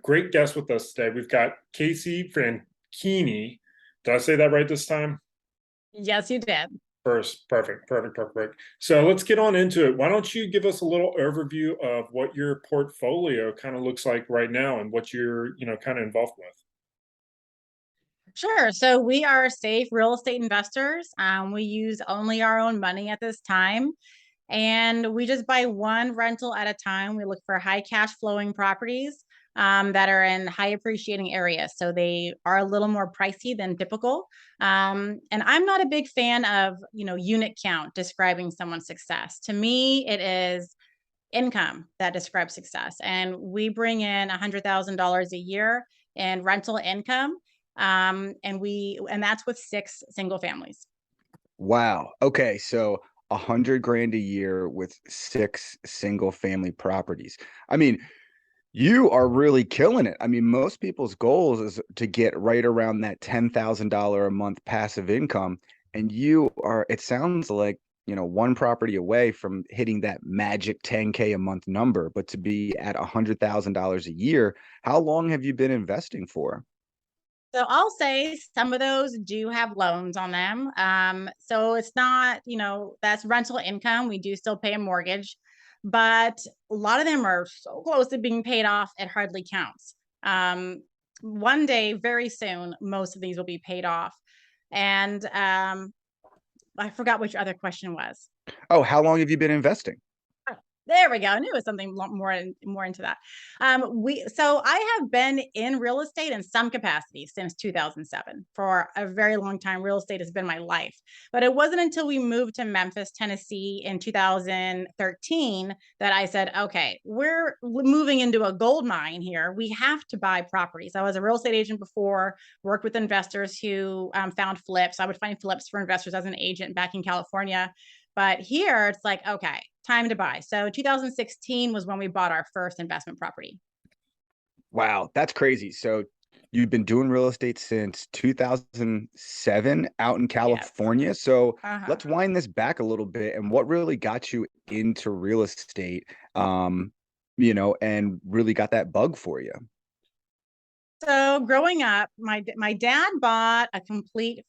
great guest with us today. We've got Casey Franchini. Did I say that right this time? Yes, you did. First, perfect. So let's get on into it. Why don't you give us a little overview of what your portfolio kind of looks like right now and what you're, kind of involved with? Sure. So we are safe real estate investors. We use only our own money at this time, and we just buy one rental at a time. We look for high cash flowing properties that are in high appreciating areas. So they are a little more pricey than typical. And I'm not a big fan of, unit count describing someone's success. To me, it is income that describes success. And we bring in $100,000 a year in rental income. And that's with six single families. Wow. Okay. So 100 grand a year with six single family properties. I mean, you are really killing it. I mean, most people's goals is to get right around that $10,000 a month passive income. And you are, it sounds like, one property away from hitting that magic 10K a month number, but to be at $100,000 a year, how long have you been investing for? So I'll say some of those do have loans on them. So it's not, that's rental income. We do still pay a mortgage, but a lot of them are so close to being paid off, it hardly counts. One day, very soon, most of these will be paid off. And I forgot which other question was. Oh, how long have you been investing? There we go. I knew it was something more into that. So I have been in real estate in some capacity since 2007. For a very long time, real estate has been my life. But it wasn't until we moved to Memphis, Tennessee in 2013 that I said, okay, we're moving into a gold mine here. We have to buy properties. I was a real estate agent before, worked with investors who found flips. I would find flips for investors as an agent back in California. But here it's like, okay, time to buy. So 2016 was when we bought our first investment property. Wow, that's crazy. So you've been doing real estate since 2007 out in Yes. California. So Uh-huh. let's wind this back a little bit and what really got you into real estate, and really got that bug for you. So growing up, my dad bought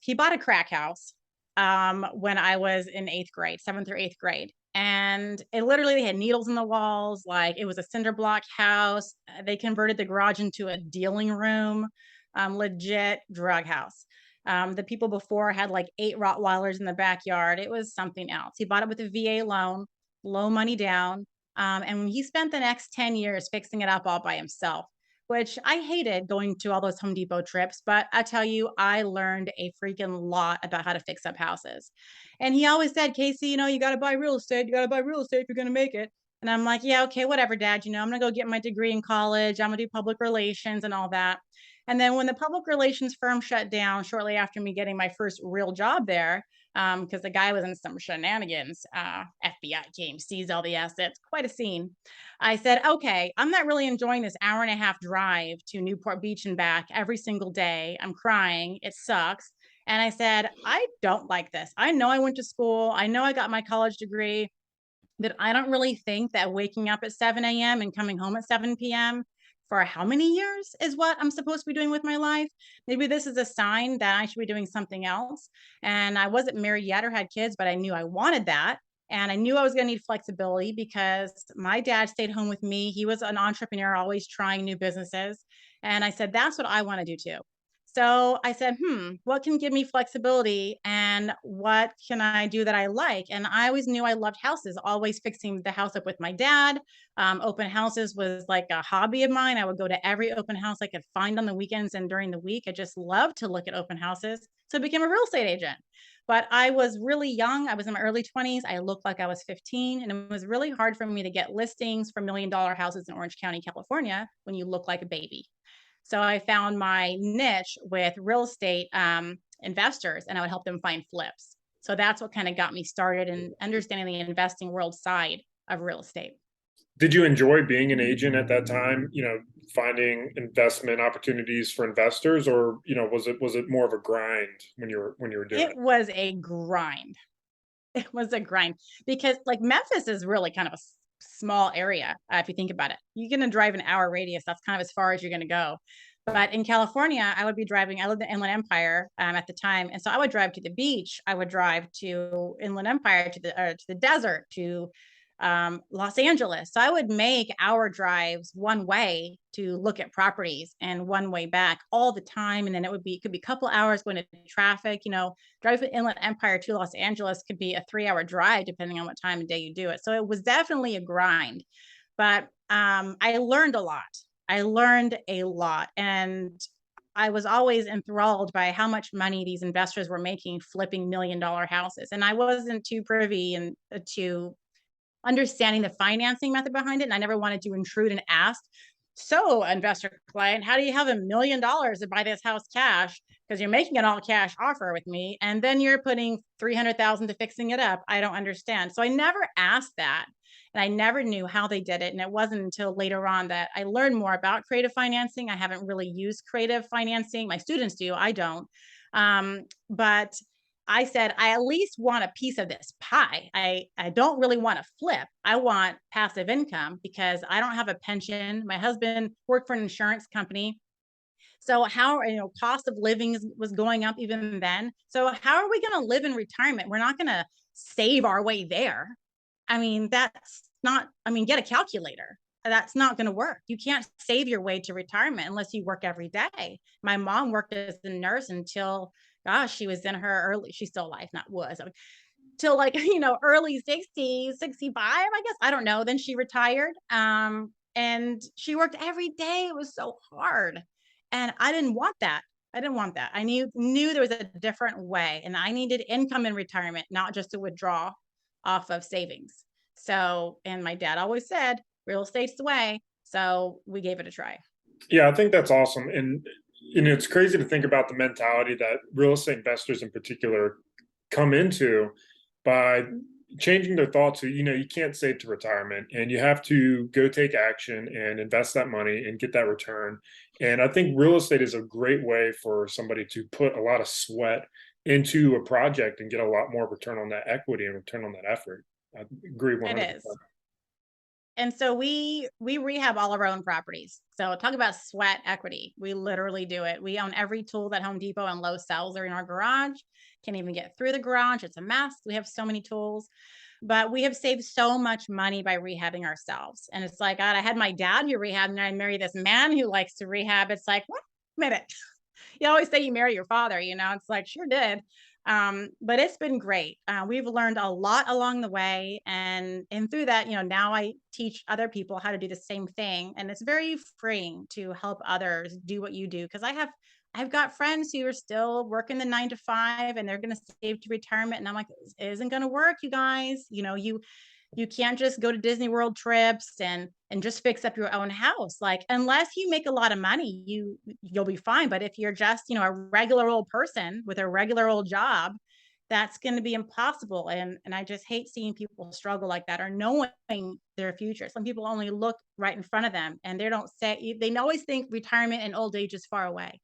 he bought a crack house when I was in eighth grade, seventh or eighth grade. And it literally they had needles in the walls, like it was a cinder block house. They converted the garage into a dealing room, legit drug house. The people before had like 8 Rottweilers in the backyard. It was something else. He bought it with a VA loan, low money down. And he spent the next 10 years fixing it up all by himself, which I hated going to all those Home Depot trips. But I tell you, I learned a freaking lot about how to fix up houses. And he always said, Casey, you got to buy real estate. You got to buy real estate if you're going to make it. And I'm like, yeah, okay, whatever, Dad. I'm going to go get my degree in college. I'm going to do public relations and all that. And then when the public relations firm shut down shortly after me getting my first real job there, because the guy was in some shenanigans, FBI came, seized all the assets, quite a scene. I said, okay, I'm not really enjoying this hour and a half drive to Newport Beach and back every single day. I'm crying. It sucks. And I said, I don't like this. I know I went to school. I know I got my college degree, but I don't really think that waking up at 7 a.m. and coming home at 7 p.m. for how many years is what I'm supposed to be doing with my life. Maybe this is a sign that I should be doing something else. And I wasn't married yet or had kids, but I knew I wanted that. And I knew I was going to need flexibility because my dad stayed home with me. He was an entrepreneur, always trying new businesses. And I said, that's what I want to do too. So I said, what can give me flexibility and what can I do that I like? And I always knew I loved houses, always fixing the house up with my dad. Open houses was like a hobby of mine. I would go to every open house I could find on the weekends and during the week. I just loved to look at open houses. So I became a real estate agent. But I was really young. I was in my early 20s. I looked like I was 15. And it was really hard for me to get listings for $1 million houses in Orange County, California, when you look like a baby. So I found my niche with real estate investors, and I would help them find flips. So that's what kind of got me started in understanding the investing world side of real estate. Did you enjoy being an agent at that time? Finding investment opportunities for investors, or was it more of a grind when you were doing It it? was a grind. It was a grind because like Memphis is really kind of a small area. If you think about it, you're going to drive an hour radius. That's kind of as far as you're going to go. But in California, I would be driving, I lived in Inland Empire at the time. And so I would drive to the beach. I would drive to Inland Empire, to the desert, to Los Angeles. So I would make hour drives one way to look at properties and one way back all the time. And then it could be a couple hours going to traffic, drive from Inland Empire to Los Angeles could be a 3-hour drive, depending on what time of day you do it. So it was definitely a grind, but I learned a lot. I learned a lot. And I was always enthralled by how much money these investors were making flipping $1 million houses. And I wasn't too privy to understanding the financing method behind it. And I never wanted to intrude and ask, so investor client, how do you have $1 million to buy this house cash? Because you're making an all cash offer with me, and then you're putting 300,000 to fixing it up. I don't understand. So I never asked that. And I never knew how they did it. And it wasn't until later on that I learned more about creative financing. I haven't really used creative financing. My students do, I don't. But I said, I at least want a piece of this pie. I don't really want to flip. I want passive income because I don't have a pension. My husband worked for an insurance company. So how, cost of living was going up even then. So how are we going to live in retirement? We're not going to save our way there. I mean, get a calculator. That's not going to work. You can't save your way to retirement unless you work every day. My mom worked as a nurse until, gosh, she was in her she's still alive, not was, till early 60s, 65, I guess. I don't know. Then she retired. And she worked every day. It was so hard. And I didn't want that. I knew there was a different way, and I needed income in retirement, not just to withdraw off of savings. So, and my dad always said, real estate's the way. So we gave it a try. Yeah, I think that's awesome. And it's crazy to think about the mentality that real estate investors in particular come into by changing their thoughts to, you can't save to retirement and you have to go take action and invest that money and get that return. And I think real estate is a great way for somebody to put a lot of sweat into a project and get a lot more return on that equity and return on that effort. I agree 100%. It is. And so we rehab all of our own properties. So talk about sweat equity. We literally do it. We own every tool that Home Depot and Lowe's sells are in our garage. Can't even get through the garage. It's a mess. We have so many tools, but we have saved so much money by rehabbing ourselves. And it's like, God, I had my dad who rehabbed, and I married this man who likes to rehab. It's like, wait a minute. You always say you marry your father, it's like, sure did. But it's been great. We've learned a lot along the way. And through that, now I teach other people how to do the same thing. And it's very freeing to help others do what you do. Because I've got friends who are still working the 9 to 5 and they're going to save to retirement. And I'm like, it isn't going to work, you guys. You can't just go to Disney World trips and just fix up your own house. Like, unless you make a lot of money, you'll be fine. But if you're just, a regular old person with a regular old job, that's going to be impossible. And I just hate seeing people struggle like that or knowing their future. Some people only look right in front of them and they always think retirement and old age is far away,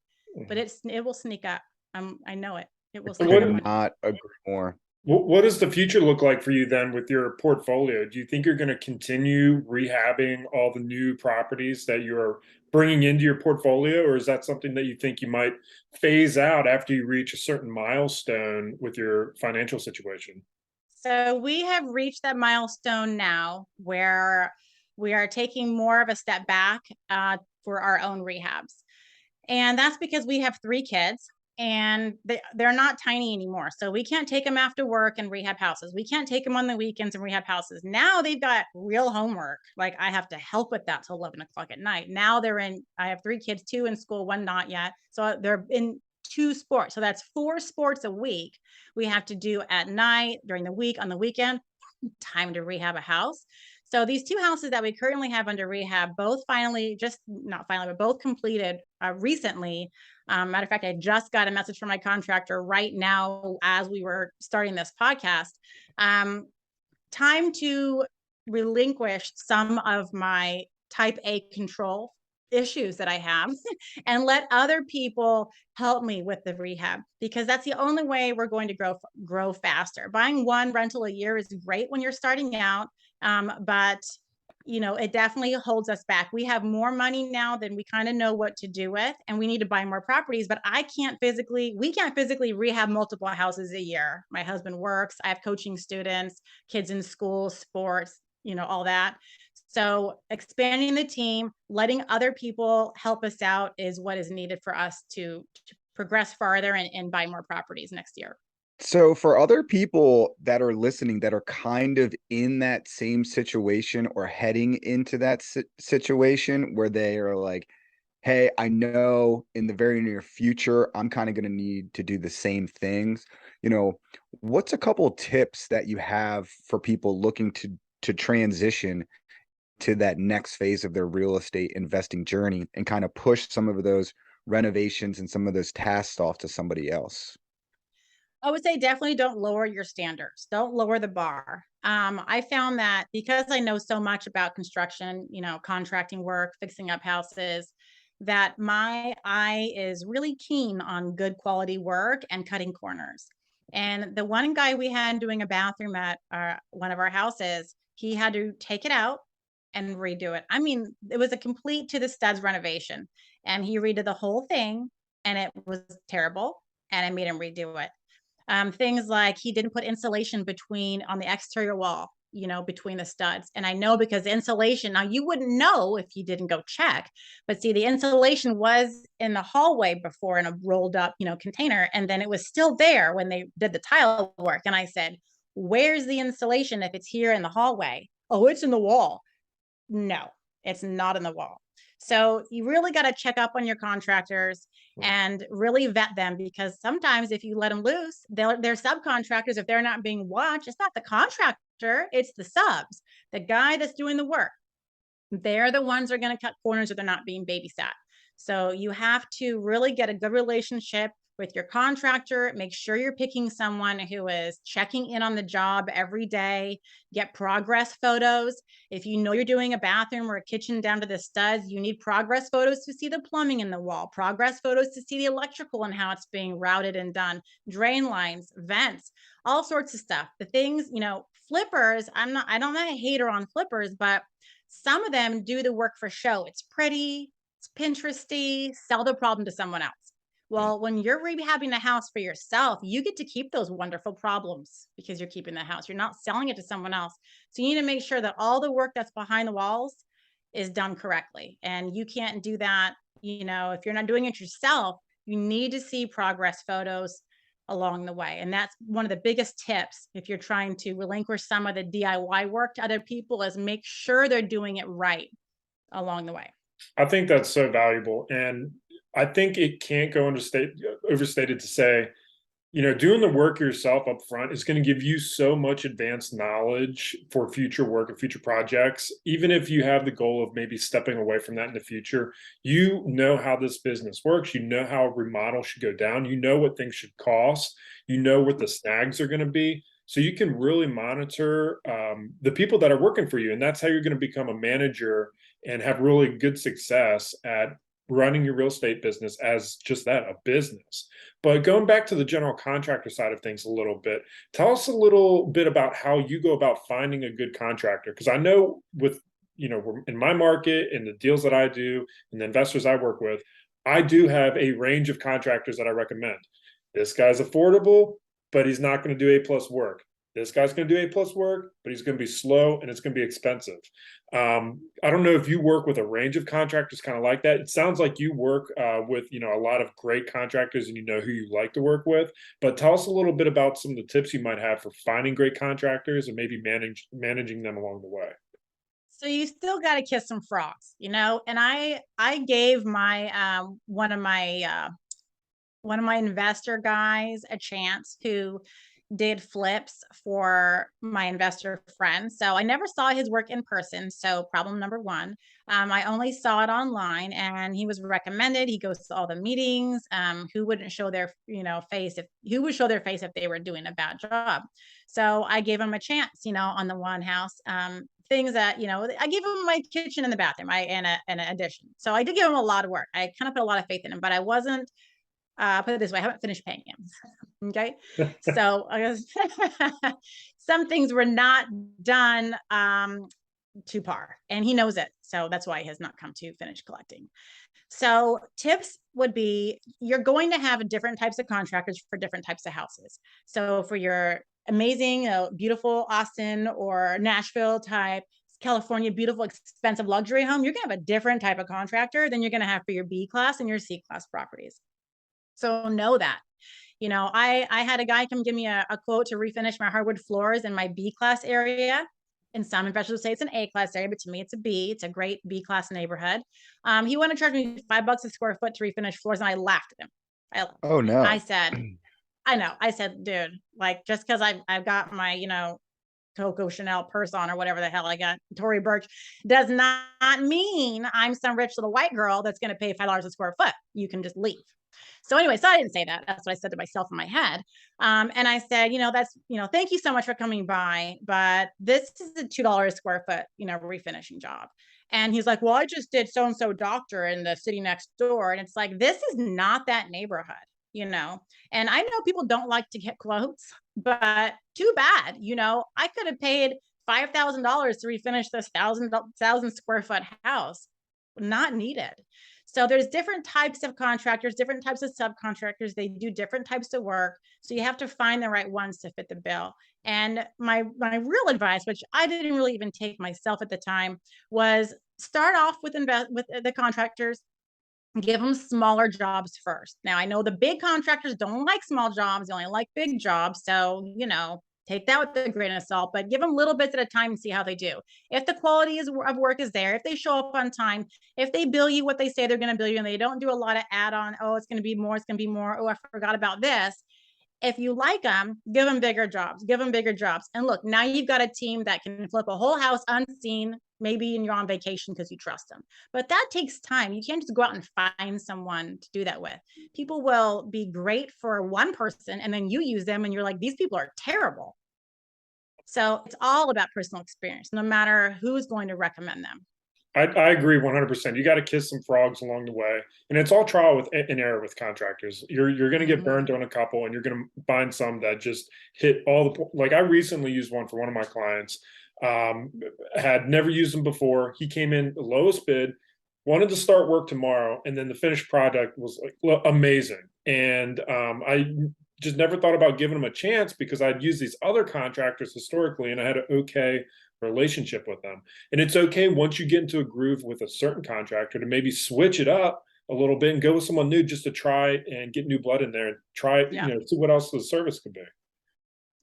but it will sneak up. I know it. It will. Could not agree more. What does the future look like for you then with your portfolio? Do you think you're going to continue rehabbing all the new properties that you're bringing into your portfolio, or is that something that you think you might phase out after you reach a certain milestone with your financial situation? So we have reached that milestone now where we are taking more of a step back for our own rehabs. And that's because we have 3 kids. And they're not tiny anymore. So we can't take them after work and rehab houses. We can't take them on the weekends and rehab houses. Now they've got real homework. Like, I have to help with that till 11 o'clock at night. Now I have 3 kids, 2 in school, 1 not yet. So they're in 2 sports. So that's 4 sports a week we have to do at night, during the week, on the weekend. Time to rehab a house. So these 2 houses that we currently have under rehab, both both completed recently. Matter of fact, I just got a message from my contractor right now as we were starting this podcast. Time to relinquish some of my type A control issues that I have and let other people help me with the rehab, because that's the only way we're going to grow faster. Buying 1 rental a year is great when you're starting out. But it definitely holds us back. We have more money now than we kind of know what to do with, and we need to buy more properties, but we can't physically rehab multiple houses a year. My husband works, I have coaching students, kids in school, sports, all that. So expanding the team, letting other people help us out is what is needed for us to progress farther and buy more properties next year. So for other people that are listening that are kind of in that same situation or heading into that situation where they are like, hey, I know in the very near future, I'm kind of going to need to do the same things. What's a couple tips that you have for people looking to transition to that next phase of their real estate investing journey and kind of push some of those renovations and some of those tasks off to somebody else? I would say definitely don't lower your standards. Don't lower the bar. I found that because I know so much about construction, contracting work, fixing up houses, that my eye is really keen on good quality work and cutting corners. And the one guy we had doing a bathroom at one of our houses, he had to take it out and redo it. I mean, it was a complete to the studs renovation. And he redid the whole thing, and it was terrible. And I made him redo it. Things like he didn't put insulation on the exterior wall, between the studs. And I know because insulation, now you wouldn't know if you didn't go check, but see, the insulation was in the hallway before in a rolled up, container. And then it was still there when they did the tile work. And I said, where's the insulation if it's here in the hallway? Oh, it's in the wall. No, it's not in the wall. So you really got to check up on your contractors and really vet them, because sometimes if you let them loose, they're subcontractors. If they're not being watched, it's not the contractor, it's the subs, the guy that's doing the work. They're the ones that are going to cut corners if they're not being babysat. So you have to really get a good relationship with your contractor. Make sure you're picking someone who is checking in on the job every day. Get progress photos. If you know you're doing a bathroom or a kitchen down to the studs, you need progress photos to see the plumbing in the wall, progress photos to see the electrical and how it's being routed and done, drain lines, vents, all sorts of stuff. The things, flippers, I don't know a hater on flippers, but some of them do the work for show. It's pretty, it's Pinteresty, sell the problem to someone else. Well, when you're rehabbing a house for yourself, you get to keep those wonderful problems because you're keeping the house. You're not selling it to someone else. So you need to make sure that all the work that's behind the walls is done correctly. And you can't do that, if you're not doing it yourself, you need to see progress photos along the way. And that's one of the biggest tips if you're trying to relinquish some of the DIY work to other people, is make sure they're doing it right along the way. I think that's so valuable. And I think it can't go overstated to say, doing the work yourself up front is going to give you so much advanced knowledge for future work and future projects. Even if you have the goal of maybe stepping away from that in the future, you know how this business works. You know how a remodel should go down. You know what things should cost. You know what the snags are going to be. So you can really monitor the people that are working for you. And that's how you're going to become a manager and have really good success at running your real estate business as just that, a business. But going back to the general contractor side of things a little bit, tell us a little bit about how you go about finding a good contractor. Because I know with, in my market and the deals that I do and the investors I work with, I do have a range of contractors that I recommend. This guy's affordable, but he's not going to do A+ work. This guy's going to do A+ work, but he's going to be slow and it's going to be expensive. I don't know if you work with a range of contractors kind of like that. It sounds like you work with, a lot of great contractors and you know who you like to work with. But tell us a little bit about some of the tips you might have for finding great contractors and maybe managing them along the way. So you still got to kiss some frogs, and I gave my one of my investor guys a chance who did flips for my investor friend. So I never saw his work in person. So problem number one, I only saw it online, and he was recommended. He goes to all the meetings. Who wouldn't show their, face who would show their face if they were doing a bad job? So I gave him a chance, on the one house. Things that, I gave him my kitchen and the bathroom, and an addition. So I did give him a lot of work. I kind of put a lot of faith in him, but I wasn't, put it this way, I haven't finished paying him. Okay. So I guess some things were not done to par, and he knows it. So that's why he has not come to finish collecting. So tips would be, you're going to have different types of contractors for different types of houses. So for your amazing, beautiful Austin or Nashville type, California, beautiful, expensive luxury home, you're going to have a different type of contractor than you're going to have for your B class and your C class properties. So know that. You know, I had a guy come give me a quote to refinish my hardwood floors in my B class area. In some investors say it's an A class area, but to me it's a B. It's a great B class neighborhood. He wanted to charge me $5 a square foot to refinish floors, and I laughed at him. Oh I no. said, I know. I said, dude, like, just because I've got my, you know, Coco Chanel purse on or whatever the hell I got, Tory Burch, does not mean I'm some rich little white girl that's going to pay $5 a square foot. You can just leave. So anyway, so I didn't say that. That's what I said to myself in my head. And I said, you know, that's, you know, thank you so much for coming by, but this is a $2 a square foot, you know, refinishing job. And he's like, well, I just did so-and-so doctor in the city next door. And it's like, this is not that neighborhood, you know? And I know people don't like to get quotes, but too bad, you know, I could have paid $5,000 to refinish this thousand square foot house. Not needed. So there's different types of contractors, different types of subcontractors. They do different types of work. So you have to find the right ones to fit the bill. And my real advice, which I didn't really even take myself at the time, was start off with the contractors, give them smaller jobs first. Now I know the big contractors don't like small jobs, they only like big jobs. So, you know, take that with a grain of salt, but give them little bits at a time and see how they do. If the quality of work is there, if they show up on time, if they bill you what they say they're going to bill you, and they don't do a lot of add-on, oh, it's going to be more, it's going to be more, oh, I forgot about this. If you like them, give them bigger jobs, give them bigger jobs. And look, now you've got a team that can flip a whole house unseen, maybe and you're on vacation because you trust them. But that takes time. You can't just go out and find someone to do that with. People will be great for one person and then you use them and you're like, these people are terrible. So it's all about personal experience, no matter who's going to recommend them. I agree 100%. You got to kiss some frogs along the way, and it's all trial with and error with contractors. You're going to get burned on a couple, and you're going to find some that just hit all the like. I recently used one for one of my clients. Had never used them before. He came in the lowest bid, wanted to start work tomorrow, and then the finished product was like amazing. And I just never thought about giving him a chance because I'd used these other contractors historically, and I had an okay relationship with them. And it's okay once you get into a groove with a certain contractor to maybe switch it up a little bit and go with someone new just to try and get new blood in there and try, Yeah. you know, see what else the service could be.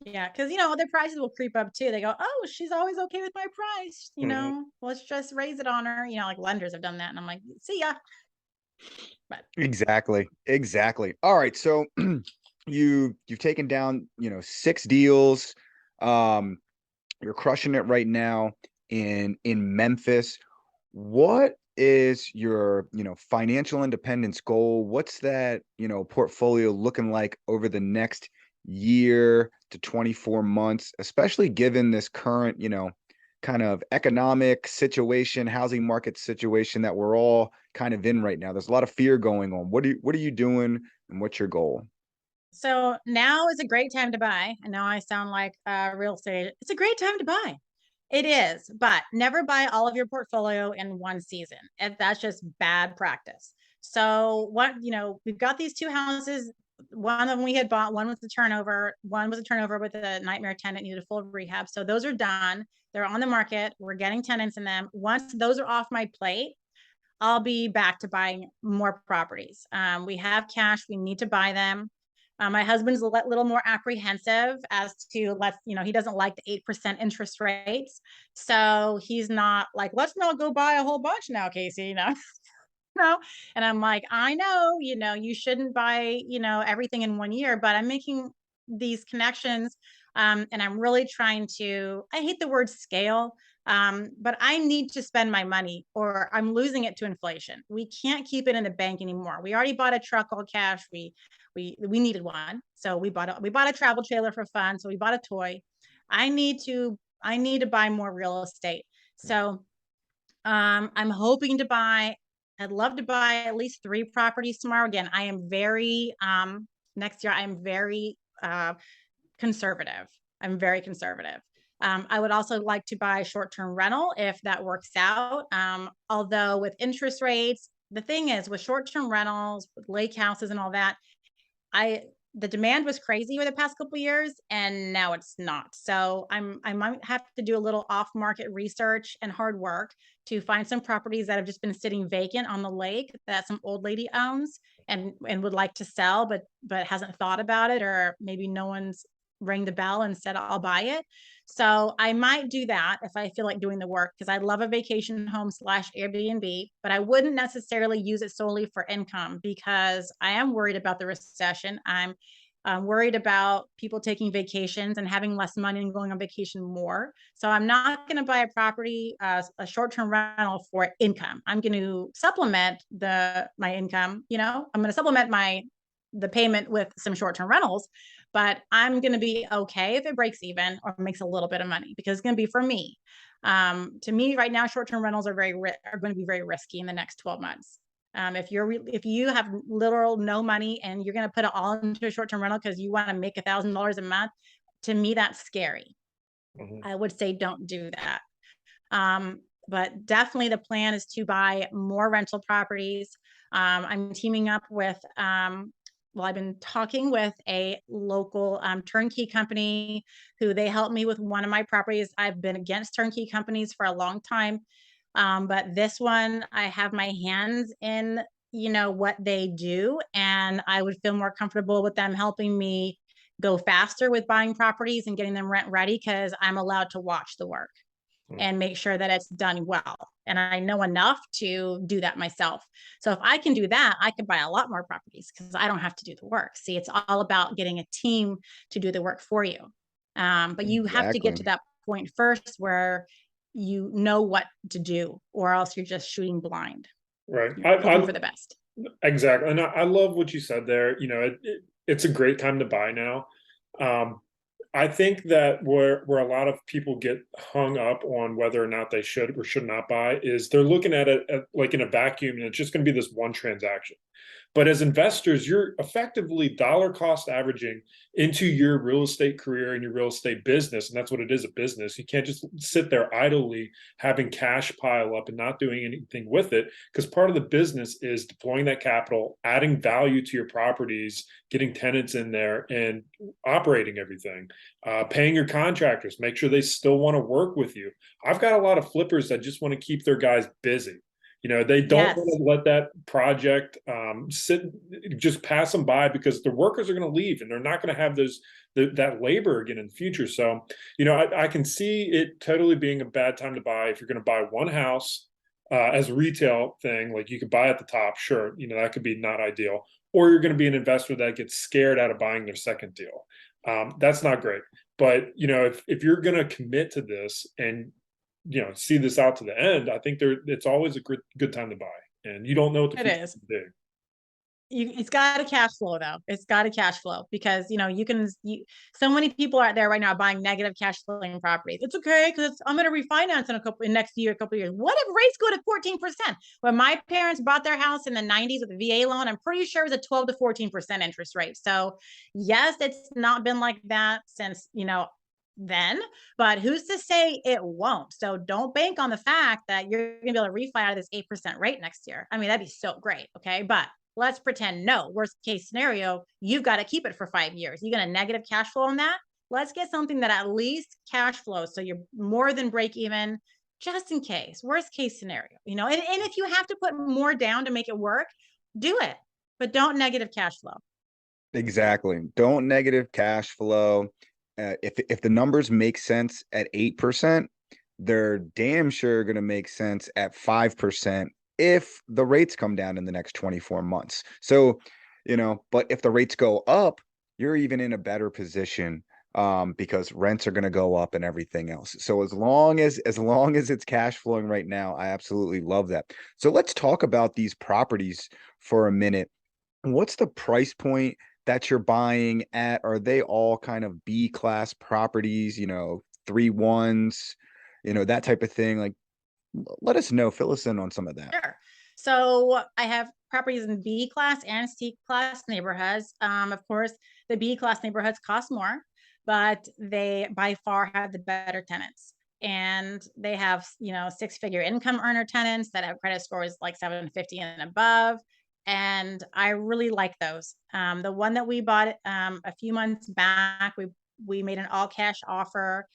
Yeah, because you know their prices will creep up too. They go, "Oh, she's always okay with my price." You know, let's just raise it on her. You know, like lenders have done that, and I'm like, "See ya." But Exactly. Exactly. All right. So you've taken down, 6 deals. You're crushing it right now in Memphis. What is your, financial independence goal? What's that, portfolio looking like over the next year to 24 months, especially given this current, kind of economic situation, housing market situation that we're all kind of in right now? There's a lot of fear going on. What are you doing and what's your goal? so now is a great time to buy. I know I sound like real estate. It's a great time to buy. It is, but never buy all of your portfolio in one season. And that's just bad practice. So what, we've got these 2 houses. One of them we had bought, one was the turnover. One was a turnover with a nightmare tenant, needed a full rehab. So those are done. They're on the market. We're getting tenants in them. Once those are off my plate, I'll be back to buying more properties. We have cash. We need to buy them. My husband's a little more apprehensive as to he doesn't like the 8% interest rates. So he's not like, let's not go buy a whole bunch now, Casey, no. And I'm like, I know, you shouldn't buy, everything in 1 year, but I'm making these connections. And I'm really trying to, I hate the word scale, but I need to spend my money or I'm losing it to inflation. We can't keep it in the bank anymore. We already bought a truck all cash. We needed one. So we bought a travel trailer for fun. So we bought a toy. I need to buy more real estate. So I'm hoping to buy, I'd love to buy at least 3 properties tomorrow. Again, I am very, next year, I'm very conservative. I'm very conservative. I would also like to buy short-term rental if that works out. Although with interest rates, the thing is with short-term rentals, with lake houses and all that, the demand was crazy over the past couple of years and now it's not. So I might have to do a little off-market research and hard work to find some properties that have just been sitting vacant on the lake that some old lady owns and would like to sell, but hasn't thought about it, or maybe no one's rang the bell and said I'll buy it. So I might do that if I feel like doing the work, because I love a vacation home slash Airbnb, but I wouldn't necessarily use it solely for income because I am worried about the recession. I'm worried about people taking vacations and having less money and going on vacation more. So I'm not going to buy a property, a short-term rental for income. I'm going to supplement my income. I'm going to supplement the payment with some short-term rentals, but I'm going to be okay if it breaks even or makes a little bit of money because it's going to be for me. To me right now, short-term rentals are going to be very risky in the next 12 months. If you have literal no money and you're going to put it all into a short-term rental because you want to make $1,000 a month, to me, that's scary. I would say don't do that. But definitely the plan is to buy more rental properties. I'm teaming up with, I've been talking with a local turnkey company who they helped me with one of my properties. I've been against turnkey companies for a long time. But this one, I have my hands in, what they do, and I would feel more comfortable with them helping me go faster with buying properties and getting them rent ready because I'm allowed to watch the work and make sure that it's done well. And I know enough to do that myself. So if I can do that, I can buy a lot more properties because I don't have to do the work. See, it's all about getting a team to do the work for you. But you have to get to that point first where you know what to do, or else you're just shooting blind. Right. Hoping for the best. Exactly. And I love what you said there. It's a great time to buy now. I think that where a lot of people get hung up on whether or not they should or should not buy is they're looking at it like in a vacuum, and it's just going to be this one transaction. But as investors, you're effectively dollar cost averaging into your real estate career and your real estate business. And that's what it is, a business. You can't just sit there idly having cash pile up and not doing anything with it, because part of the business is deploying that capital, adding value to your properties, getting tenants in there and operating everything, paying your contractors, make sure they still want to work with you. I've got a lot of flippers that just want to keep their guys busy. They don't want to let that project just pass them by, because the workers are going to leave and they're not going to have that labor again in the future. So, I can see it totally being a bad time to buy if you're going to buy one house as a retail thing. Like you could buy at the top, sure, that could be not ideal. Or you're going to be an investor that gets scared out of buying their second deal. That's not great. But, if you're going to commit to this and see this out to the end, I think it's always a good time to buy, and you don't know what the future is. It's got a cash flow though. It's got a cash flow because so many people out there right now buying negative cash flowing properties. It's okay because I'm going to refinance in next year, a couple of years. What if rates go to 14%? When my parents bought their house in the 90s with a VA loan, I'm pretty sure it was a 12 to 14% interest rate. So yes, it's not been like that since then, but who's to say it won't? So don't bank on the fact that you're going to be able to refi out of this 8% rate next year. I mean, that'd be so great. Okay. But let's pretend no, worst case scenario, you've got to keep it for 5 years. You get a negative cash flow on that. Let's get something that at least cash flows. So you're more than break even, just in case, worst case scenario, and if you have to put more down to make it work, do it, but don't negative cash flow. Exactly. Don't negative cash flow. If the numbers make sense at 8%, they're damn sure going to make sense at 5% if the rates come down in the next 24 months. So, but if the rates go up, you're even in a better position because rents are going to go up and everything else. So as long as it's cash flowing right now, I absolutely love that. So let's talk about these properties for a minute. What's the price point that you're buying at? Are they all kind of B class properties, 3-1s, that type of thing? Like, let us know, fill us in on some of that. Sure. So I have properties in B class and C class neighborhoods. Of course, the B class neighborhoods cost more, but they by far have the better tenants. And they have, you know, 6-figure income earner tenants that have credit scores like 750 and above. And I really like those. The one that we bought a few months back, we made an all cash offer.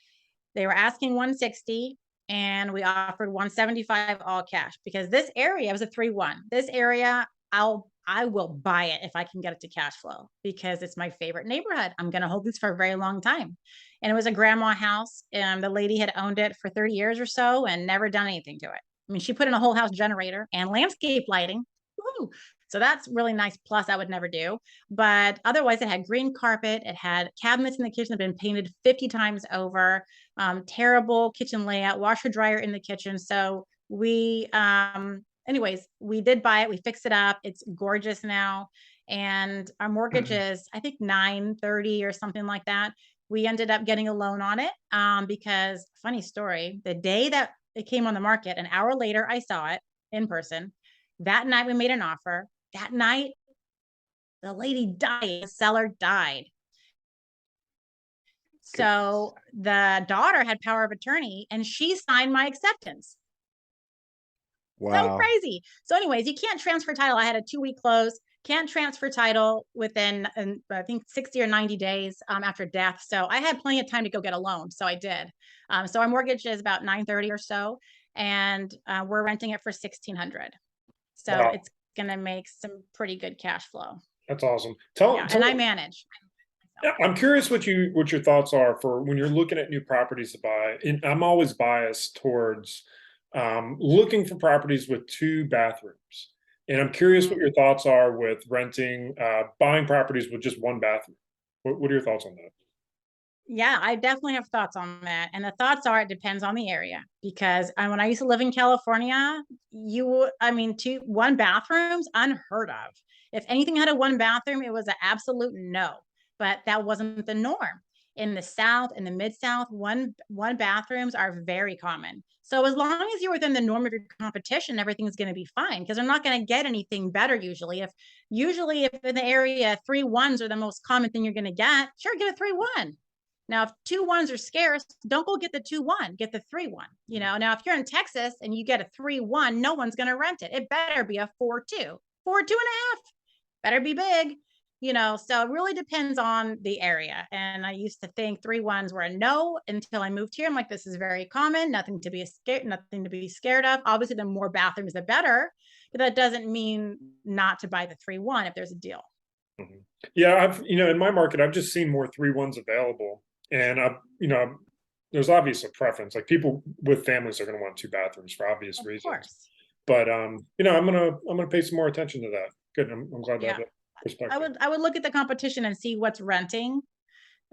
They were asking 160 and we offered 175 all cash because this area was a 3-1. This area, I will buy it if I can get it to cash flow because it's my favorite neighborhood. I'm going to hold this for a very long time. And it was a grandma house, and the lady had owned it for 30 years or so and never done anything to it. I mean, she put in a whole house generator and landscape lighting. Woo! So that's really nice. Plus, I would never do. But otherwise, it had green carpet. It had cabinets in the kitchen that had been painted 50 times over. Terrible kitchen layout, washer dryer in the kitchen. So we, anyways, we did buy it. We fixed it up. It's gorgeous now. And our mortgage is, I think, 930 or something like that. We ended up getting a loan on it because, funny story, the day that it came on the market, an hour later, I saw it in person. That night, we made an offer. That night, the lady died. The seller died. So the daughter had power of attorney and she signed my acceptance. So Wow. crazy. So anyways, you can't transfer title. I had a 2-week close, can't transfer title within, I think 60 or 90 days after death. So I had plenty of time to go get a loan. So I did. So our mortgage is about 930 or so, and we're renting it for 1,600. So Wow. it's going to make some pretty good cash flow. That's awesome. And I manage. Yeah, I'm curious what your thoughts are for when you're looking at new properties to buy. And I'm always biased towards looking for properties with 2 bathrooms. And I'm curious what your thoughts are with renting, buying properties with just 1 bathroom. What are your thoughts on that? Yeah, I definitely have thoughts on that. And the thoughts are, it depends on the area because when I used to live in California, I mean, 1 bathrooms, unheard of. If anything had a 1 bathroom, it was an absolute no, but that wasn't the norm. In the South, in the Mid-South, one bathrooms are very common. So as long as you're within the norm of your competition, everything's going to be fine because they're not going to get anything better usually. If in the area 3-1s are the most common thing you're going to get, sure, get a 3-1. Now, if 2-1s are scarce, don't go get the 2-1, get the 3-1. You know, now if you're in Texas and you get a 3-1, no one's going to rent it. It better be a 4-2, 4-2.5. Better be big, you know. So it really depends on the area. And I used to think 3-1s were a no until I moved here. I'm like, this is very common, nothing to be scared of. Obviously, the more bathrooms, the better. But that doesn't mean not to buy the 3-1 if there's a deal. Mhm. Yeah, in my market, I've just seen more 3-1s available. And there's obviously a preference. Like people with families are going to want 2 bathrooms for obvious Of reasons. course. But I'm gonna pay some more attention to that. Good. I'm glad to have Yeah. that perspective. I would look at the competition and see what's renting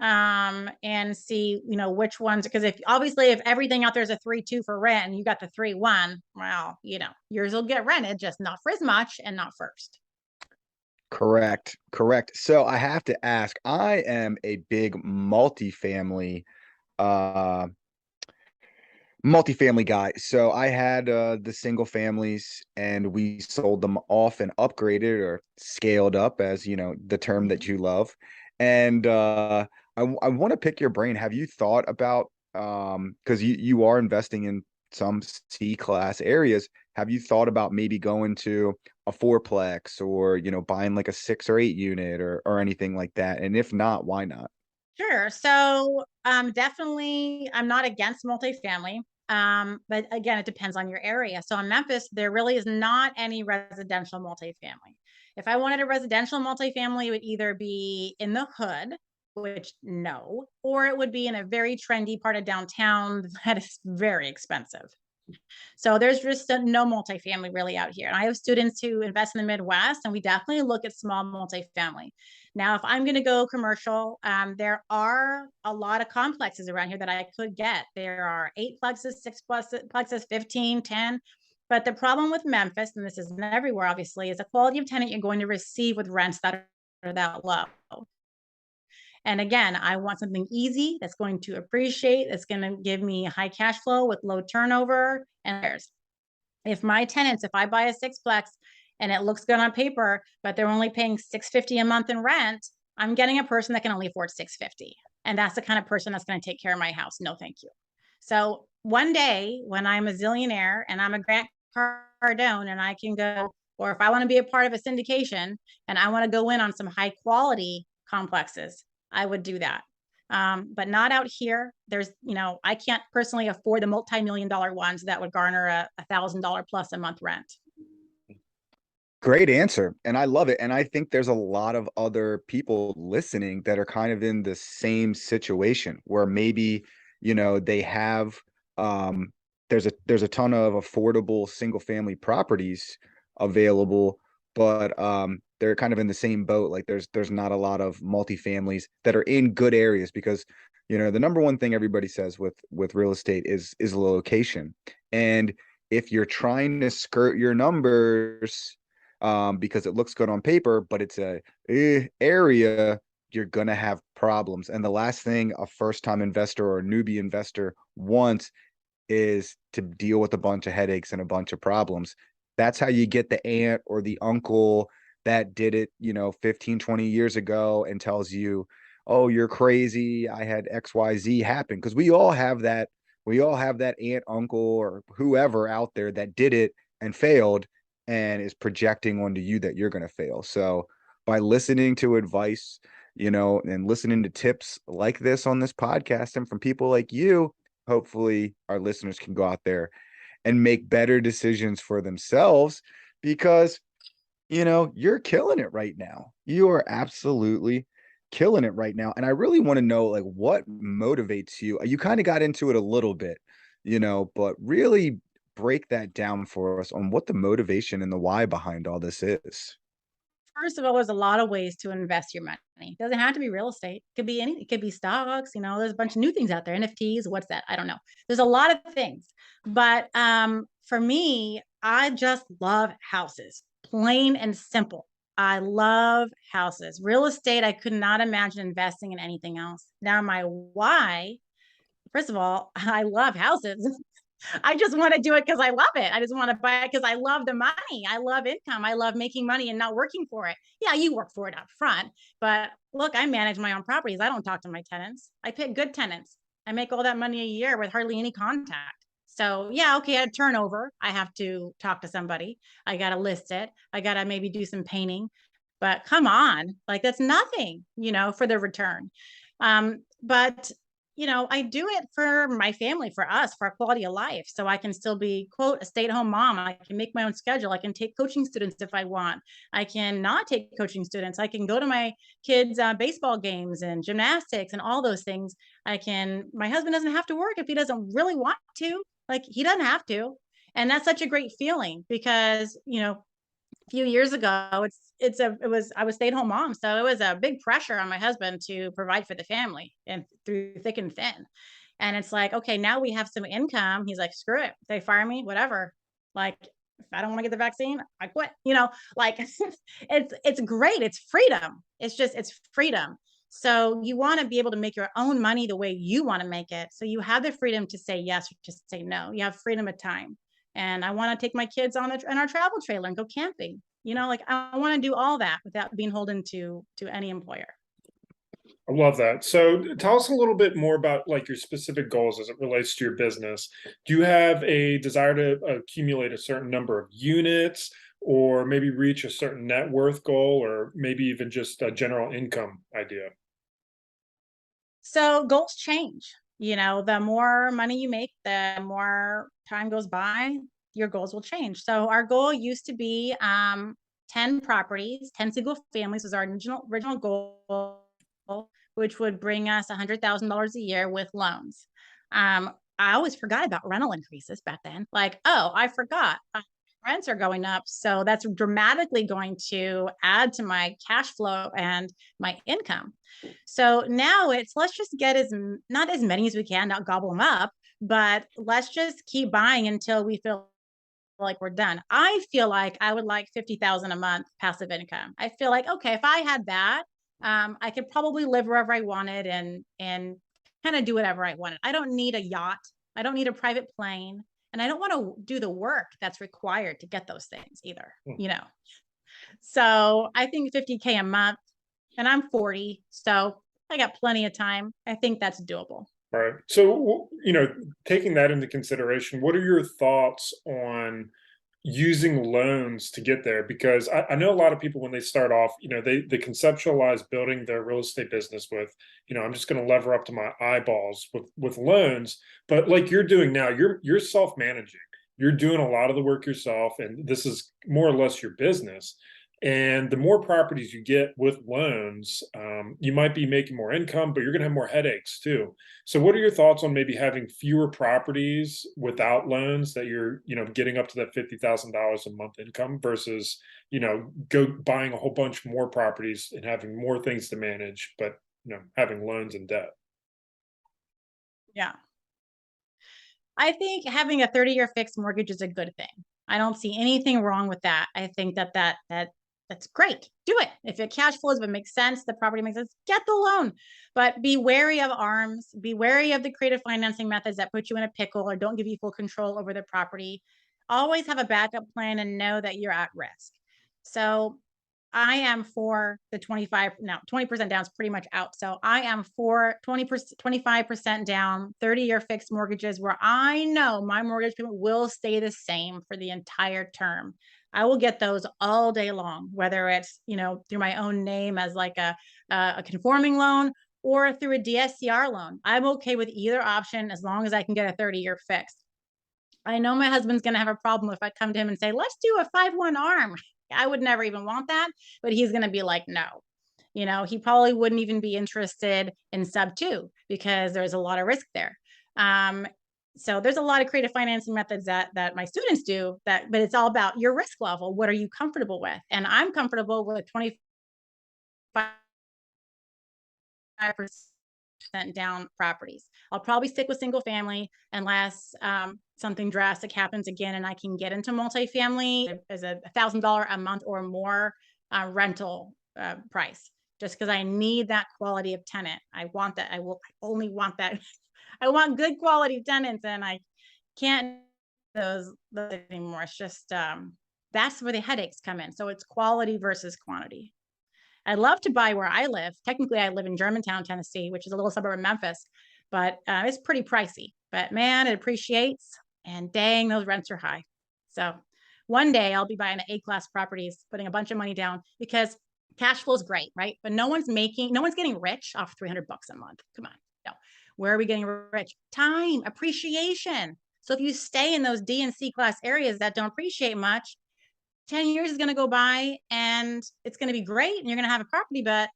and see, you know, which ones, because if everything out there is a 3-2 for rent and you got the 3-1, well, you know, yours will get rented, just not for as much and not first. Correct. Correct. So I have to ask, I am a big uh multifamily guy. So I had the single families and we sold them off and upgraded or scaled up, as you know, the term that you love. And I want to pick your brain. Have you thought about because you are investing in some C class areas, have you thought about maybe going to a fourplex or buying like a 6 or 8 unit or anything like that? And if not, why not? Sure. So definitely I'm not against multifamily. But again, it depends on your area. So in Memphis, there really is not any residential multifamily. If I wanted a residential multifamily, it would either be in the hood, which no, or it would be in a very trendy part of downtown that is very expensive. So there's just no multifamily really out here. And I have students who invest in the Midwest, and we definitely look at small multifamily. Now, if I'm going to go commercial, there are a lot of complexes around here that I could get. There are 8 plexes, 6 plexes, 15, 10. But the problem with Memphis, and this isn't everywhere, obviously, is the quality of tenant you're going to receive with rents that are that low. And again, I want something easy that's going to appreciate, that's going to give me high cash flow with low turnover. And if I buy a 6-plex and it looks good on paper, but they're only paying $650 a month in rent, I'm getting a person that can only afford $650. And that's the kind of person that's going to take care of my house. No, thank you. So one day when I'm a zillionaire and I'm a Grant Cardone and I can go, or if I want to be a part of a syndication and I want to go in on some high quality complexes, I would do that. But not out here. There's, I can't personally afford the multi-million-dollar ones that would garner a $1,000 plus a month rent. Great answer. And I love it. And I think there's a lot of other people listening that are kind of in the same situation where maybe, they have, there's a ton of affordable single family properties available, but they're kind of in the same boat. Like there's not a lot of multifamilies that are in good areas because, the number one thing everybody says with real estate is location. And if you're trying to skirt your numbers, because it looks good on paper, but it's a area, you're gonna have problems. And the last thing a first-time investor or a newbie investor wants is to deal with a bunch of headaches and a bunch of problems. That's how you get the aunt or the uncle that did it, 15, 20 years ago and tells you, oh, you're crazy. I had XYZ happen. Because we all have that aunt, uncle, or whoever out there that did it and failed and is projecting onto you that you're going to fail. So by listening to advice, and listening to tips like this on this podcast and from people like you, hopefully our listeners can go out there and make better decisions for themselves because, you're killing it right now. You are absolutely killing it right now. And I really want to know, like, what motivates you? You kind of got into it a little bit, but really break that down for us on what the motivation and the why behind all this is. First of all, there's a lot of ways to invest your money. It doesn't have to be real estate. It could be anything. It could be stocks. There's a bunch of new things out there. NFTs. What's that? I don't know. There's a lot of things. But for me, I just love houses, plain and simple. I love houses. Real estate, I could not imagine investing in anything else. Now, my why, first of all, I love houses. I just want to do it because I love it. I just want to buy it because I love the money. I love income. I love making money and not working for it. Yeah, you work for it up front. But look, I manage my own properties. I don't talk to my tenants. I pick good tenants. I make all that money a year with hardly any contact. So yeah, okay, I had turnover. I have to talk to somebody. I got to list it. I got to maybe do some painting. But come on, like that's nothing, for the return. But I do it for my family, for us, for our quality of life. So I can still be, quote, a stay-at-home mom. I can make my own schedule. I can take coaching students if I want. I can not take coaching students. I can go to my kids' baseball games and gymnastics and all those things. My husband doesn't have to work if he doesn't really want to. Like, he doesn't have to. And that's such a great feeling because, a few years ago, I was stay-at-home mom. So it was a big pressure on my husband to provide for the family and through thick and thin. And it's like, okay, now we have some income. He's like, screw it. They fire me, whatever. Like, if I don't want to get the vaccine, I quit, like it's great. It's freedom. It's freedom. So you want to be able to make your own money the way you want to make it. So you have the freedom to say yes or to say no. You have freedom of time. And I want to take my kids on our travel trailer and go camping. Like I want to do all that without being holden to any employer. I love that. So tell us a little bit more about like your specific goals as it relates to your business. Do you have a desire to accumulate a certain number of units or maybe reach a certain net worth goal or maybe even just a general income idea? So goals change. The more money you make, the more time goes by, your goals will change. So our goal used to be 10 properties, 10 single families was our original goal, which would bring us $100,000 a year with loans. I always forgot about rental increases back then. Like, oh, I forgot. Rents are going up. So that's dramatically going to add to my cash flow and my income. So now let's just get not as many as we can, not gobble them up, but let's just keep buying until we feel like we're done. I feel like I would like 50,000 a month passive income. I feel like, okay, if I had that, I could probably live wherever I wanted and kind of do whatever I wanted. I don't need a yacht. I don't need a private plane. And I don't want to do the work that's required to get those things either, So I think 50K a month, and I'm 40. So I got plenty of time. I think that's doable. Right. So, taking that into consideration, what are your thoughts on using loans to get there? Because I know a lot of people when they start off, they conceptualize building their real estate business with, I'm just going to lever up to my eyeballs with loans. But like you're doing now, you're self-managing. You're doing a lot of the work yourself, and this is more or less your business. And the more properties you get with loans, you might be making more income, but you're going to have more headaches too. So what are your thoughts on maybe having fewer properties without loans that you're, getting up to that $50,000 a month income versus, go buying a whole bunch more properties and having more things to manage, but, having loans and debt? Yeah. I think having a 30-year fixed mortgage is a good thing. I don't see anything wrong with that. I think that's great. Do it. If it cash flows, if it makes sense, the property makes sense, get the loan. But be wary of ARMs, be wary of the creative financing methods that put you in a pickle or don't give you full control over the property. Always have a backup plan and know that you're at risk. So I am for the 25, now 20% down is pretty much out. So I am for 20%, 25% down, 30-year fixed mortgages where I know my mortgage payment will stay the same for the entire term. I will get those all day long, whether it's, through my own name as like a conforming loan or through a DSCR loan. I'm okay with either option as long as I can get a 30-year fixed. I know my husband's going to have a problem if I come to him and say, let's do a 5-1 ARM. I would never even want that, but he's going to be like, no. He probably wouldn't even be interested in sub 2 because there's a lot of risk there. So there's a lot of creative financing methods that my students do but it's all about your risk level. What are you comfortable with? And I'm comfortable with 25% down properties. I'll probably stick with single family unless something drastic happens again and I can get into multifamily as a $1,000 a month or more rental price, just because I need that quality of tenant. I want that. I only want that. I want good quality tenants, and I can't those anymore. It's just that's where the headaches come in. So it's quality versus quantity. I'd love to buy where I live. Technically, I live in Germantown, Tennessee, which is a little suburb of Memphis, but it's pretty pricey. But man, it appreciates, and dang, those rents are high. So one day I'll be buying A-class properties, putting a bunch of money down because cash flow is great, right? But no one's getting rich off $300 a month. Come on, no. Where are we getting rich? Time, appreciation. So if you stay in those D and C class areas that don't appreciate much, 10 years is going to go by and it's going to be great and you're going to have a property, but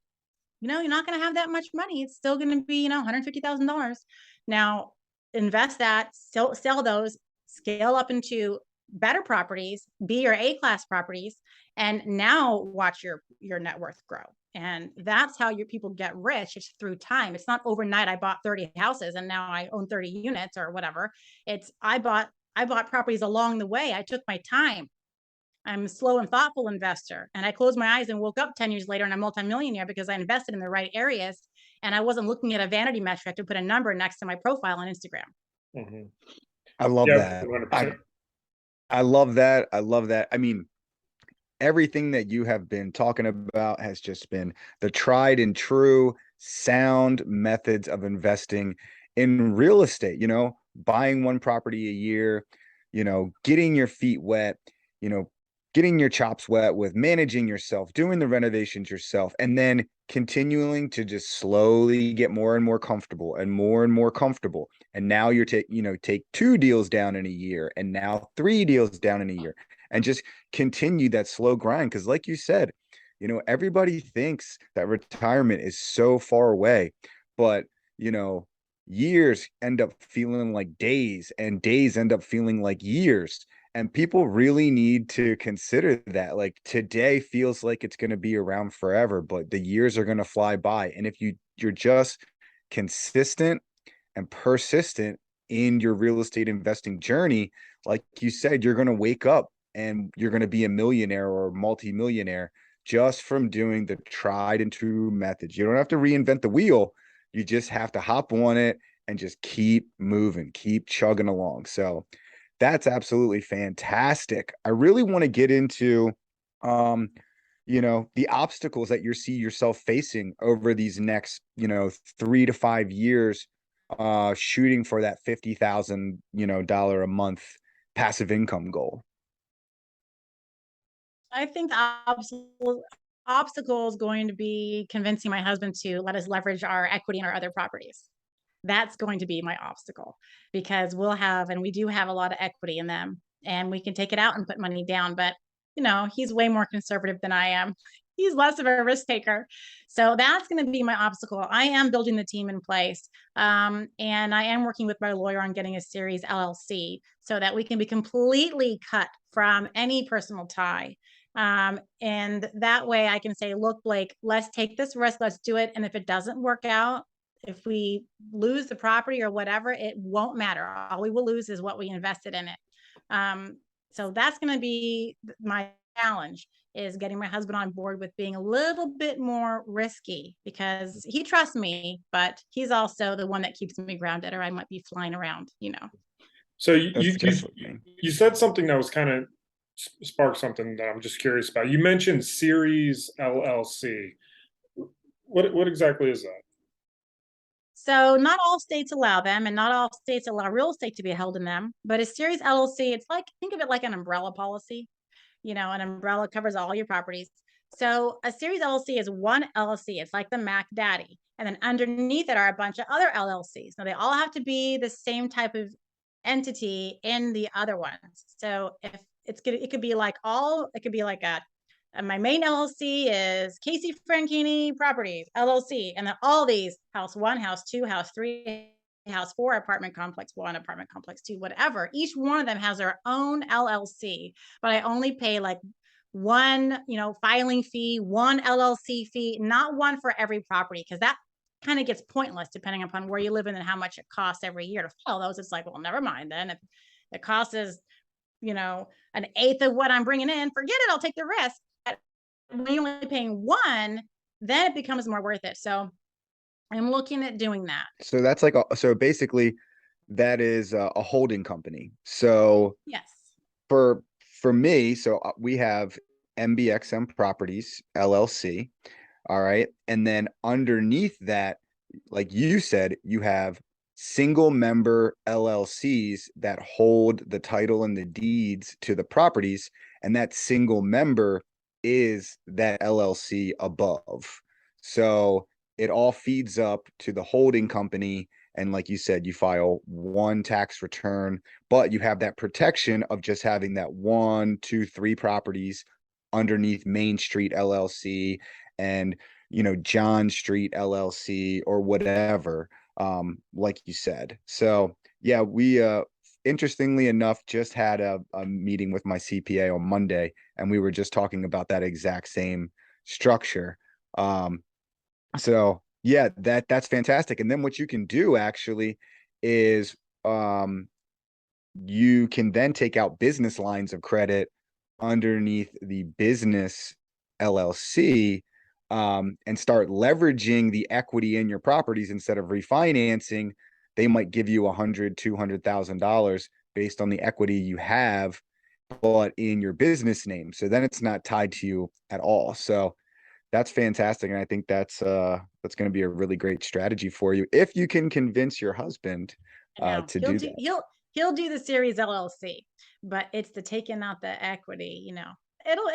you're not going to have that much money. It's still going to be, $150,000. Now invest that, sell those, scale up into better properties, B or A class properties, and now watch your net worth grow. And that's how your people get rich. It's through time. It's not overnight. I bought 30 houses and now I own 30 units or whatever. I bought properties along the way. I took my time. I'm a slow and thoughtful investor. And I closed my eyes and woke up 10 years later and I'm multimillionaire because I invested in the right areas. And I wasn't looking at a vanity metric to put a number next to my profile on Instagram. Mm-hmm. I love Yeah, that. 100%. I love that. I love that. I mean, everything that you have been talking about has just been the tried and true sound methods of investing in real estate, buying one property a year, getting your feet wet, getting your chops wet with managing yourself, doing the renovations yourself, and then continuing to just slowly get more and more comfortable and more comfortable. And now you're take 2 deals down in a year and now 3 deals down in a year and just continue that slow grind. Cause like you said, everybody thinks that retirement is so far away, but years end up feeling like days and days end up feeling like years. And people really need to consider that. Like today feels like it's going to be around forever, but the years are going to fly by. And if you're just consistent and persistent in your real estate investing journey, like you said, you're going to wake up and you're going to be a millionaire or multimillionaire just from doing the tried and true methods. You don't have to reinvent the wheel. You just have to hop on it and just keep moving, keep chugging along. So that's absolutely fantastic. I really want to get into the obstacles that you see yourself facing over these next, 3 to 5 years, shooting for that $50,000, dollar a month passive income goal? I think the obstacle is going to be convincing my husband to let us leverage our equity in our other properties. That's going to be my obstacle because we'll have, and we do have a lot of equity in them, and we can take it out and put money down. But, he's way more conservative than I am. He's less of a risk taker. So that's going to be my obstacle. I am building the team in place. And I am working with my lawyer on getting a series LLC so that we can be completely cut from any personal tie. And that way I can say, look, Blake, let's take this risk. Let's do it. And if it doesn't work out, if we lose the property or whatever, it won't matter. All we will lose is what we invested in it. So that's going to be my challenge, is getting my husband on board with being a little bit more risky, because he trusts me, but he's also the one that keeps me grounded, or I might be flying around. So That's definitely. you said something that was kind of sparked something that I'm just curious about. You mentioned Series LLC. What exactly is that? So not all states allow them, and not all states allow real estate to be held in them. But a series LLC, it's like, think of it like an umbrella policy. An umbrella covers all your properties. So a series LLC is one LLC. It's like the Mac Daddy. And then underneath it are a bunch of other LLCs. Now they all have to be the same type of entity in the other ones. So if it's good, it could be like my main LLC is Casey Franchini Properties LLC, and then all these house 1, house 2, house 3, house 4, apartment complex 1, apartment complex 2, whatever. Each one of them has their own LLC, but I only pay like one, filing fee, one LLC fee, not one for every property, because that kind of gets pointless depending upon where you live in and how much it costs every year to file those. It's like, well, never mind then. If the cost is, an eighth of what I'm bringing in, forget it. I'll take the risk. When you're only paying one, then it becomes more worth it. So I'm looking at doing that. So that's like so basically that is a holding company. So Yes. for me, so we have MBXM Properties LLC. All right. And then underneath that, like you said, you have single member LLCs that hold the title and the deeds to the properties. And that single member is that LLC above. So it all feeds up to the holding company. And like you said, you file one tax return, but you have that protection of just having that 1, 2, 3 properties underneath Main Street LLC and John Street LLC or whatever, like you said. So yeah, we interestingly enough just had a meeting with my CPA on Monday, and we were just talking about that exact same structure. So yeah, that's fantastic. And then what you can do actually is you can then take out business lines of credit underneath the business LLC, and start leveraging the equity in your properties instead of refinancing. They might give you $100,000-$200,000 based on the equity you have, but in your business name. So then it's not tied to you at all. So that's fantastic, and I think that's going to be a really great strategy for you if you can convince your husband to do that. He'll do the series LLC, but it's the taking out the equity. It'll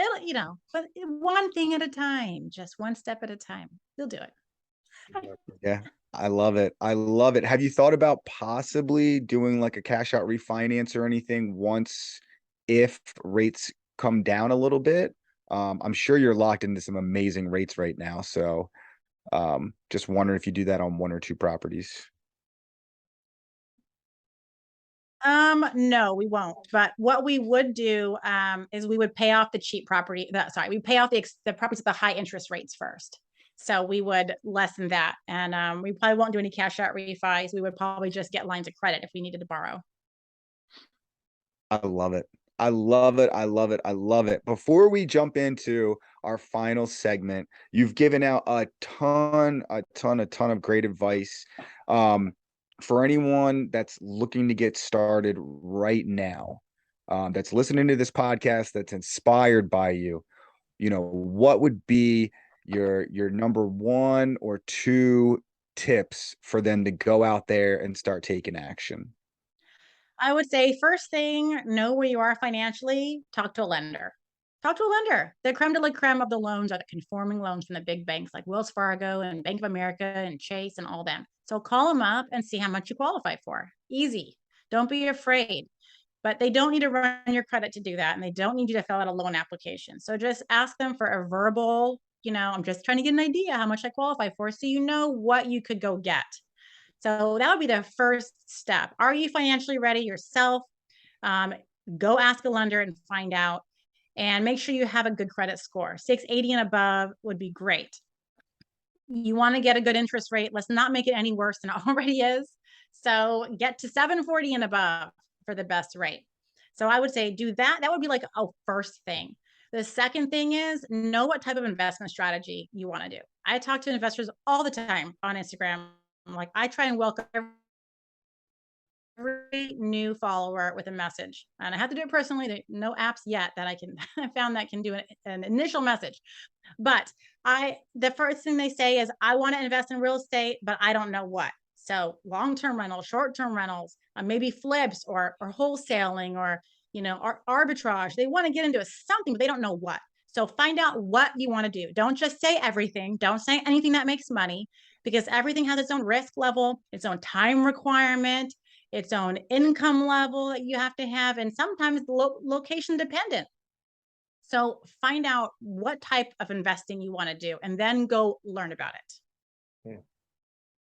but one thing at a time, just one step at a time. He'll do it. Yeah, I love it. I love it. Have you thought about possibly doing like a cash out refinance or anything if rates come down a little bit? I'm sure you're locked into some amazing rates right now. So just wondering if you do that on 1 or 2 properties. No, we won't. But what we would do is we would pay off the cheap property. We pay off the properties with the high interest rates first. So we would lessen that, and we probably won't do any cash out refis. We would probably just get lines of credit if we needed to borrow. I love it. I love it. I love it. I love it. Before we jump into our final segment, you've given out a ton of great advice. For anyone that's looking to get started right now, that's listening to this podcast, that's inspired by you, what would be your number one or two tips for them to go out there and start taking action? I would say first thing, know where you are financially, talk to a lender. Talk to a lender. The creme de la creme of the loans are the conforming loans from the big banks like Wells Fargo and Bank of America and Chase and all them. So call them up and see how much you qualify for. Easy. Don't be afraid. But they don't need to run your credit to do that. And they don't need you to fill out a loan application. So just ask them for a verbal, I'm just trying to get an idea how much I qualify for so you know what you could go get. So that would be the first step. Are you financially ready yourself? Go ask a lender and find out, and make sure you have a good credit score. 680 and above would be great. You want to get a good interest rate. Let's not make it any worse than it already is. So get to 740 and above for the best rate. So I would say do that. That would be like a first thing. The second thing is know what type of investment strategy you want to do. I talk to investors all the time on Instagram. Like I try and welcome every new follower with a message, and I have to do it personally. There's no apps yet that I found that can do an initial message. But the first thing they say is, I want to invest in real estate, but I don't know what. So long-term rentals, short-term rentals, maybe flips or wholesaling or arbitrage. They want to get into something, but they don't know what. So find out what you want to do. Don't just say everything. Don't say anything that makes money, because everything has its own risk level, its own time requirement, its own income level that you have to have, and sometimes location dependent. So find out what type of investing you want to do and then go learn about it.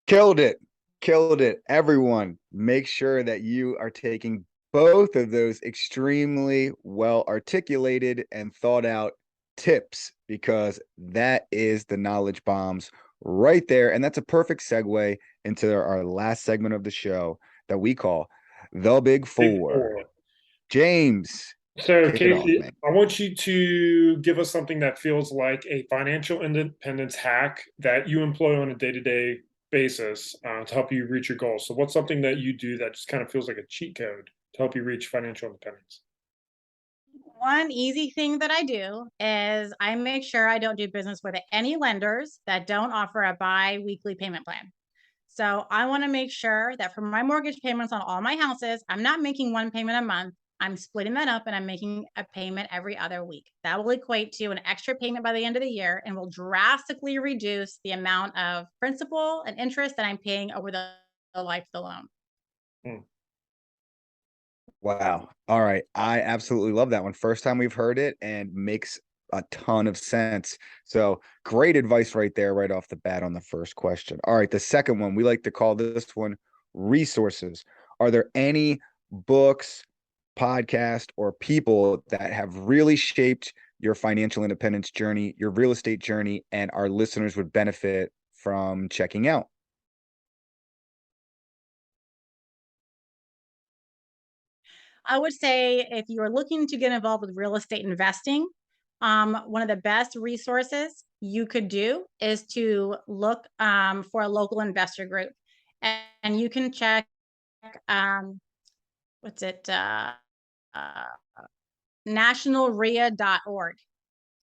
Killed it. Killed it. Everyone, make sure that you are taking both of those extremely well articulated and thought out tips, because that is the knowledge bombs right there. And that's a perfect segue into our last segment of the show that we call the Big Four. James, So, kick it off, Casey, man. I want you to give us something that feels like a financial independence hack that you employ on a day-to-day basis to help you reach your goals. So, what's something that you do that just kind of feels like a cheat code to help you reach financial independence? One easy thing that I do is I make sure I don't do business with any lenders that don't offer a bi-weekly payment plan. So I want to make sure that for my mortgage payments on all my houses, I'm not making one payment a month. I'm splitting that up and I'm making a payment every other week. That will equate to an extra payment by the end of the year and will drastically reduce the amount of principal and interest that I'm paying over the life of the loan. Hmm. Wow. All right. I absolutely love that one. First time we've heard it, and makes a ton of sense. So great advice right there, right off the bat on the first question. All right. The second one, we like to call this one resources. Are there any books, podcast, or people that have really shaped your financial independence journey, your real estate journey, and our listeners would benefit from checking out? I would say if you're looking to get involved with real estate investing, one of the best resources you could do is to look for a local investor group. And you can check, what's it, uh, nationalria.org.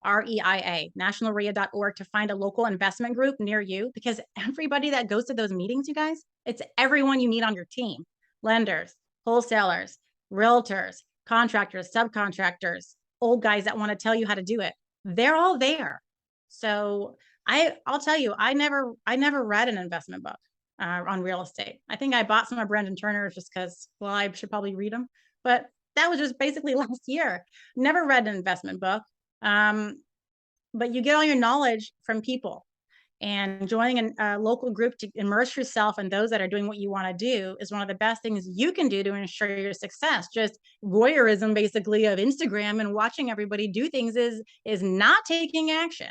REIA, nationalria.org, to find a local investment group near you, because everybody that goes to those meetings, you guys, it's everyone you need on your team: lenders, wholesalers, realtors, contractors, subcontractors, old guys that want to tell you how to do it. They're all there. So I'll tell you, I never read an investment book on real estate. I think I bought some of Brendan Turner's just because, well, I should probably read them, but that was just basically last year. Never read an investment book. But you get all your knowledge from people, and joining a local group to immerse yourself in those that are doing what you want to do is one of the best things you can do to ensure your success. Just voyeurism basically of Instagram and watching everybody do things is not taking action.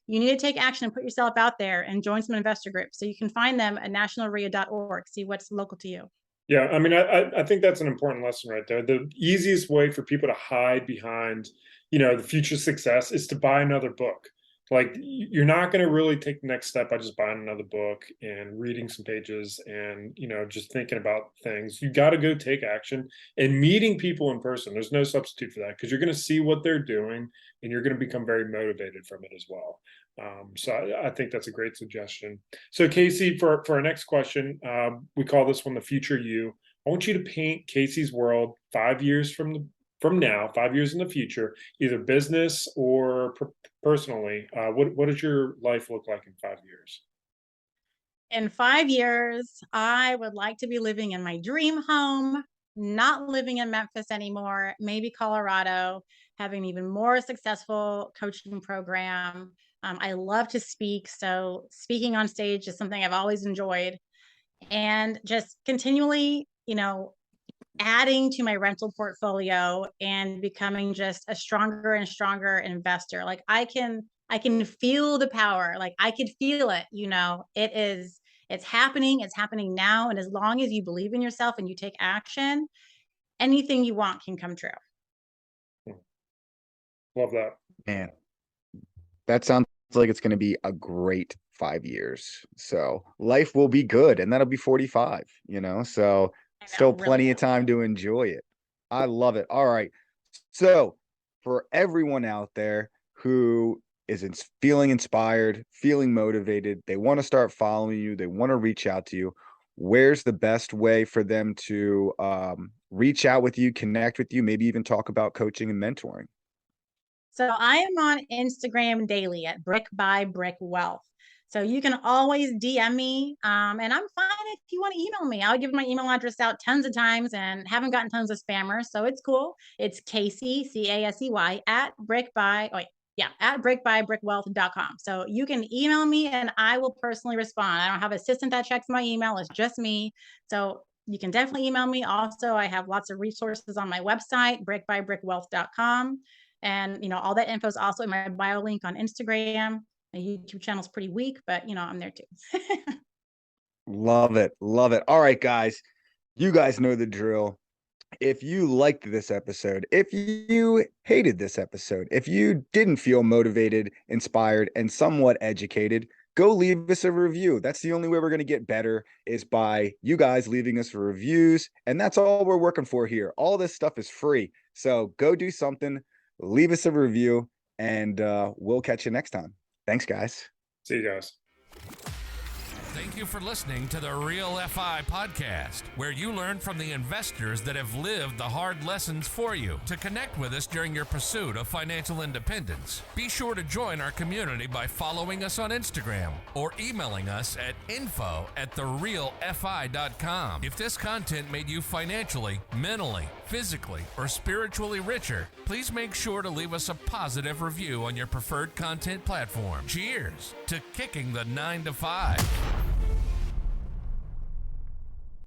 You need to take action and put yourself out there and join some investor groups. So you can find them at nationalria.org, see what's local to you. Yeah, I mean, I think that's an important lesson right there. The easiest way for people to hide behind, the future success is to buy another book, Like you're not going to really take the next step by just buying another book and reading some pages and, just thinking about things. You got to go take action and meeting people in person. There's no substitute for that because you're going to see what they're doing and you're going to become very motivated from it as well. So I think that's a great suggestion. So Casey, for our next question, we call this one the future you. I want you to paint Casey's world 5 years from now, 5 years in the future, either business or personally. What does your life look like in 5 years? In 5 years, I would like to be living in my dream home, not living in Memphis anymore, maybe Colorado, having an even more successful coaching program. I love to speak. So speaking on stage is something I've always enjoyed, and just continually, adding to my rental portfolio and becoming just a stronger and stronger investor. Like I can feel the power. Like I could feel it, it's happening now. And as long as you believe in yourself and you take action, anything you want can come true. Love that. Man, that sounds like it's going to be a great 5 years. So life will be good, and that'll be 45, so still plenty of time to enjoy it. I love it. All right. So for everyone out there who is feeling inspired, feeling motivated, they want to start following you, they want to reach out to you, where's the best way for them to reach out with you, connect with you, maybe even talk about coaching and mentoring? So I am on Instagram daily at Brick by Brick Wealth. So you can always DM me, and I'm fine if you want to email me. I'll give my email address out tons of times and haven't gotten tons of spammers, so it's cool. It's Casey, Casey, at brickbybrickwealth.com. So you can email me and I will personally respond. I don't have an assistant that checks my email. It's just me. So you can definitely email me. Also, I have lots of resources on my website, brickbybrickwealth.com. And, all that info is also in my bio link on Instagram. My YouTube channel is pretty weak, but, I'm there too. Love it. Love it. All right, guys, you guys know the drill. If you liked this episode, if you hated this episode, if you didn't feel motivated, inspired, and somewhat educated, go leave us a review. That's the only way we're going to get better, is by you guys leaving us reviews. And that's all we're working for here. All this stuff is free. So go do something, leave us a review, and we'll catch you next time. Thanks, guys. See you guys. Thank you for listening to the Real FI podcast, where you learn from the investors that have lived the hard lessons for you. To connect with us during your pursuit of financial independence, be sure to join our community by following us on Instagram or emailing us at info@therealfi.com. If this content made you financially, mentally, physically, or spiritually richer, please make sure to leave us a positive review on your preferred content platform. Cheers to kicking the 9 to 5.